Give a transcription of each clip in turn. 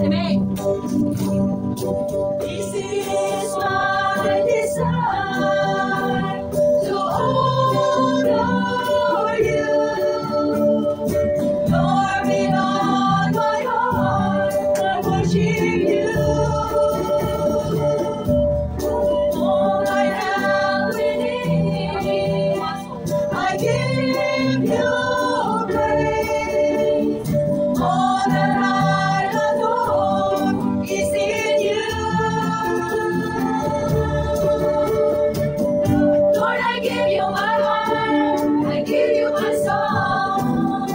Amen. This is my desire to honor you. Lord, with all my heart, I worship you. All I have within me, I give you praise. All that I adore is in you. Lord, I give you my heart, I give you my soul.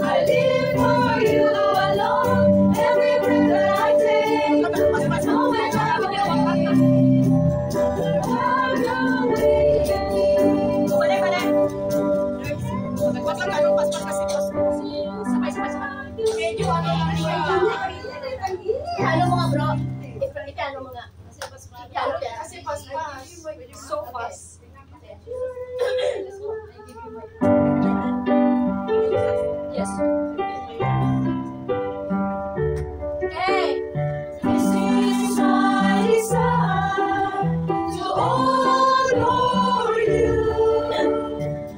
I live for you alone. Every breath that I take, no matter what I Ano mga bro? Itano mga. Kasi fast. So fast. Yes. Hey! This is my desire to honor you.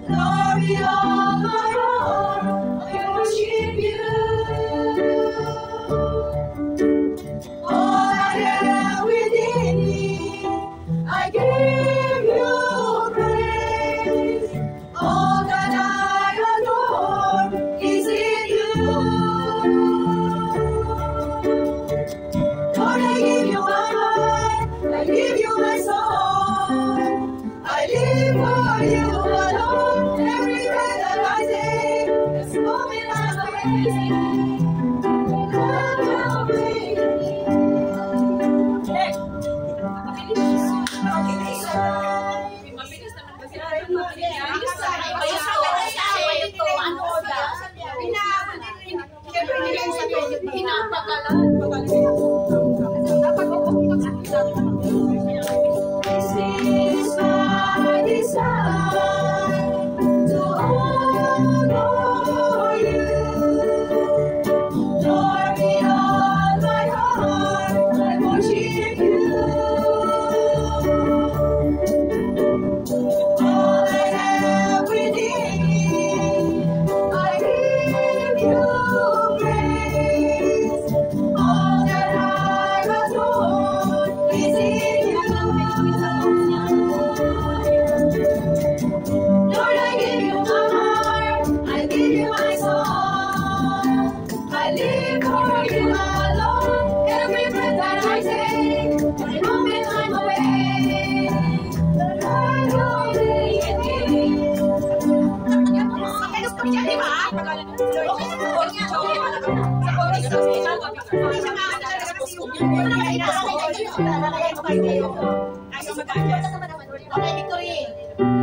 Lord, with all my heart, I worship you. All I have within me, I give you praise. All that I adore is in you. Lord, I give you my heart, I give you my soul. I live for you alone. Every breath that I take, this moment I'm amazing. This is my desire to honor you. Lord, with all my heart, I worship you. All I have within me, I give you praise. All that I adore is in you. Lord, I give you my heart, I give you my soul. I live for you alone. Every breath that I take, every moment I'm away. The Lord only in me. Okay, Victory.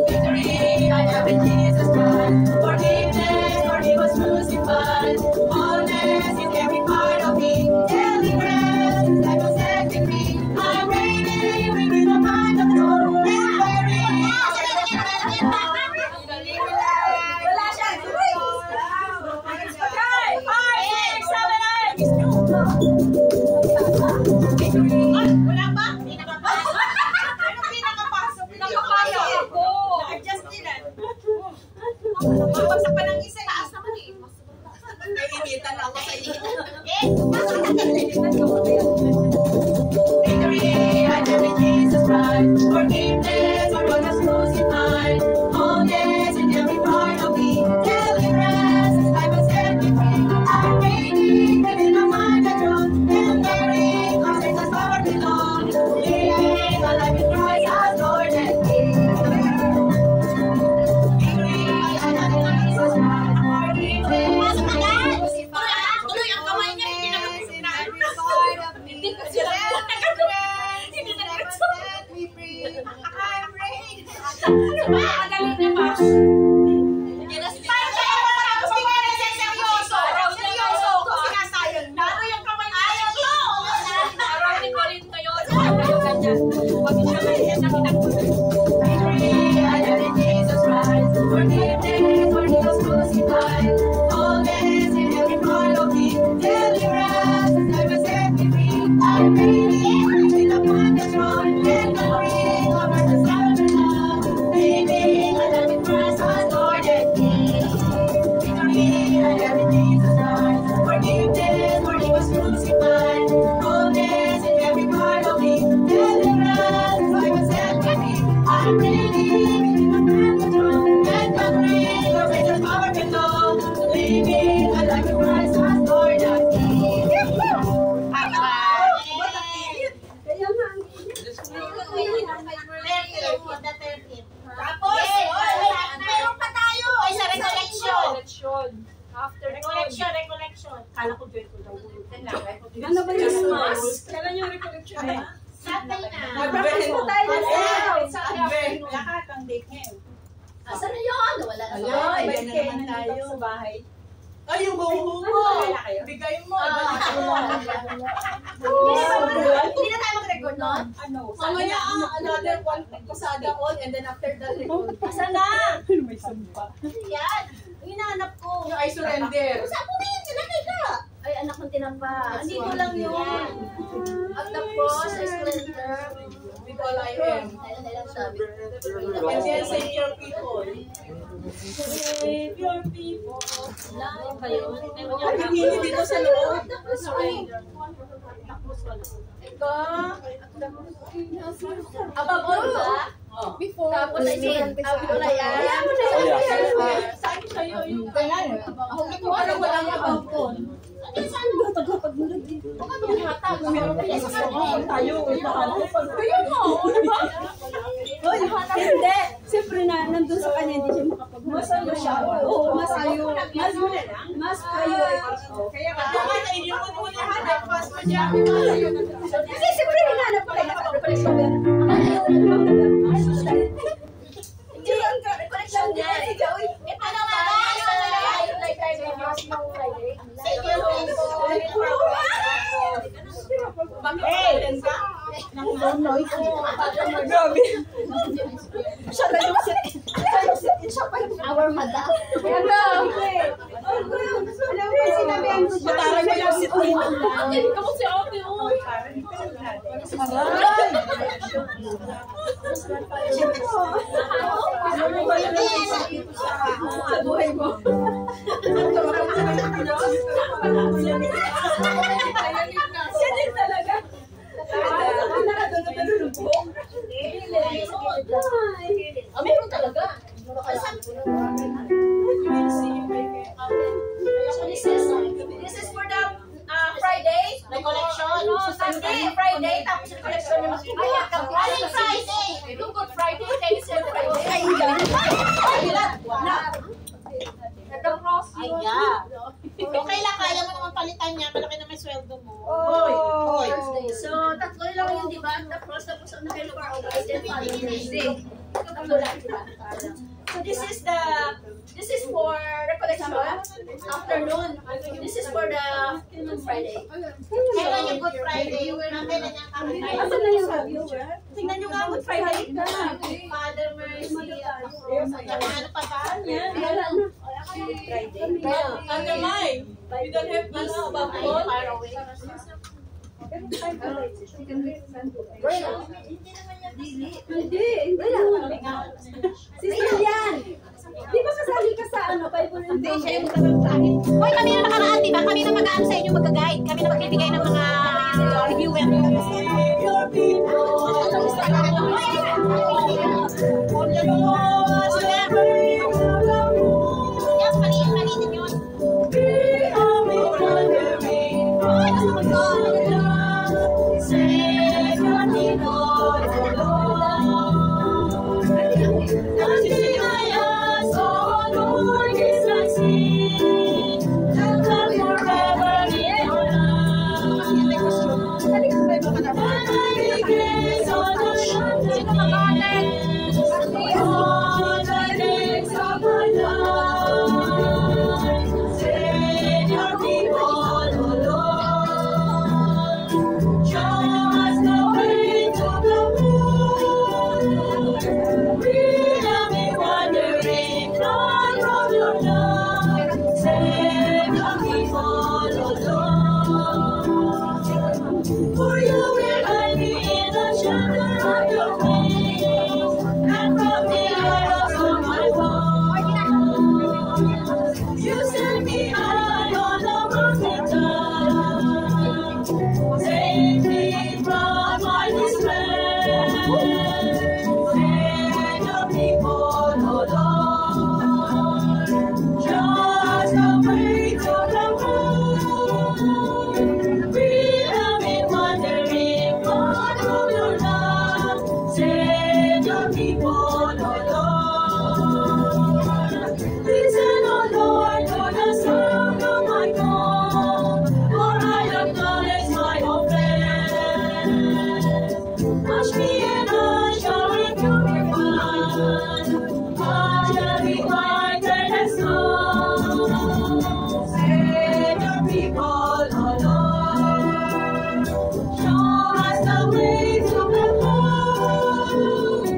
Victory, I have in Jesus Christ. Forgiveness, for He was crucified. Wholeness in every part of me. Deliverance, life was setting me. I'm reigning within the mind of the Lord. Wala siya. Okay, 5, 6, 7, 8. Victory. Wala ba? Hindi nakapasok. Ano pinakapasok? Nakapasok ako. Na-adjust nila. Mabagsak pa ng isa. Taas naman eh. Nainitan ako sa iyo. Victory, I have in Jesus Christ. Forgiveness, for God has crucified. Wholeness in every part of me. Deliverance, life has set me free. I'm reigning, living on my throne. And bearing, our faith has power belong. Living a life in Christ has Lord and King. Victory, I have in Jesus Christ. Forgiveness, for God has crucified. Tuloy ang kamay niya. Hindi na Every part of me. Hindi na Set me free. I'm reigning. Magaling na ba? Seryoso ko. Sinasayon na. Ano yung kamay niya? Ayaw ko. Araw ni Corinto yun. Ayaw ganyan. Huwag siya ganyan. Nakita ko. Victory, I have in I'm ready. Let the rain, the rain of power below. Living a life of Christ has born of me. Tapos, meron pa tayo. Ay, sa recollection. After Recollection. Kala ko 20 daw. Ano ba yung Christmas? Kailan yung recollection na? Sabi na. Mag-breakfast po tayo na Lahat ang date ngayon. Asan na yun? Wala na sa Ay, bahay. kaya na tayo sa bahay. Ay, yung buho mo. Bigay mo. Hindi na tayo mag-record nun? Ano? Mamaya another one pasada all and then after that record. Asan na? May sumpa. Yan. Hinahanap ko. Yung I surrender. Saan pumiyan ka na kayo? Ay, anak ng tinapa. Andito lang yun. At the cross is slender. With all I am. Ayun sabi. And then save your people. Save your people. Lahat ba yun? Ang hihili dito sa loob. Above all ba? Tapos I mean, wala yan. Saan sa'yo yung Parang wala nga above all. Saan ba? Tagapagmulad din. Baka ba hatag? Tayo. Kaya mo, ano ba? Hindi. Siyempre na, nandun sa kanya, hindi siya makapag-masayo siya. Oo, masayo. Mas kayo. Kaya nga. Kasi siyempre hinanap ko kaya naka-recollection yan. Hindi, recollection niya. Ano ba? Hey! Grabe. Siya na yung sit-in siya pa yung Our madam. alam mo, sinabihan ko siya. Matarang mo yung sit-in. Kamu si Ate, oy. Ano mo ba yung sa buhay mo? Siya din talaga. Nakadulog-dulog po. Meron talaga. This is for the Friday. Recollection. No, Sunday, Friday, tapos yung collection naman. Aling Friday. Yung Good Friday, thanks for Friday. The cross. Ay, yeah. Okay lang, kaya mo naman palitan niya. Malaki naman sweldo mo. Oy. So, tatlo lang yun, di ba? The cross, tapos ang nakailan para then Father's Day. Tatlo lang, di ba? So, this is for recollection. Afternoon. This is for the Good Friday. Kailan yung Good Friday? Kailan niya kami? Asan na yung viewer? Tingnan nyo nga, Good Friday. Father Mercy. Ano pa ba? Ate Mai, we don't have above all. Far away. Hindi. Sister yan. Di ba kasali ka sa Bible and Hoy, kami na nakaraan, di ba? Kami na mag-aan sa inyo, mag-guide. Kami na magbibigay ng mga reviewer. Your people. Yes, maliit yun. Freedom oh Lord. Listen, oh Lord, to the sound of my call, for I acknowledge my offense. Wash me and I shall be purified. I shall be whiter than snow. Save your people, oh Lord. Show us the way to the Lord.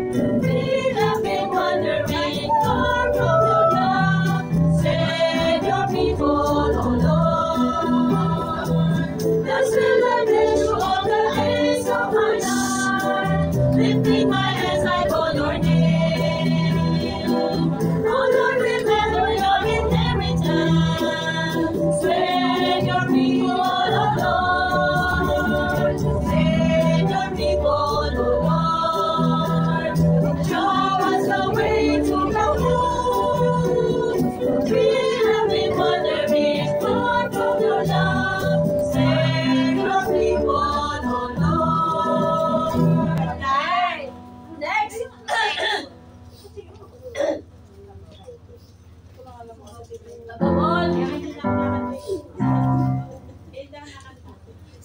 We have been wandering far from your love. Save your people, oh Lord. The stillness of the days of my life. Lifting my hands, I call your name. Oh Lord, remember your inheritance. Save your people, oh Lord. Save your people, oh Lord. Show us the way to the Lord. We have been wandering far from your love. Save your people, oh Lord. Next.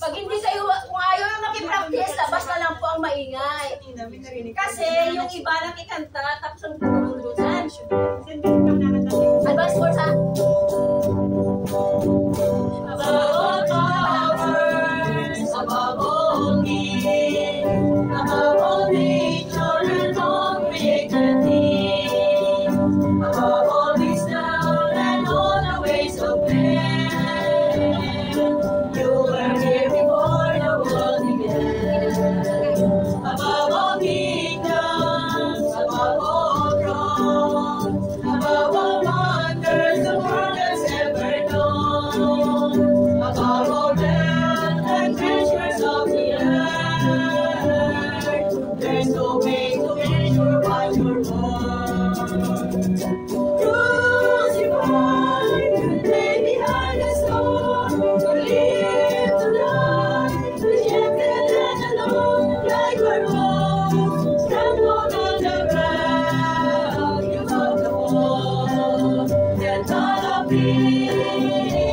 Pag hindi kayo, kung ayaw yung makipractice, labas na lang po ang maingay. Kasi yung iba nakikanta, tapos ang tutulungan. Advance words ha? Above all powers, above all kings, above all nature and all created things, above all wisdom and all the ways of man, you were here before the world began. Above all kingdoms, above all thrones, above all wonders the world has ever known, above all wealth and treasures of the earth, there's no way to measure what you're worth. Crucified, you lay behind the stone, you live to die, rejected and alone, like a rose, trampled on the ground, you got the wall, yet not a peace.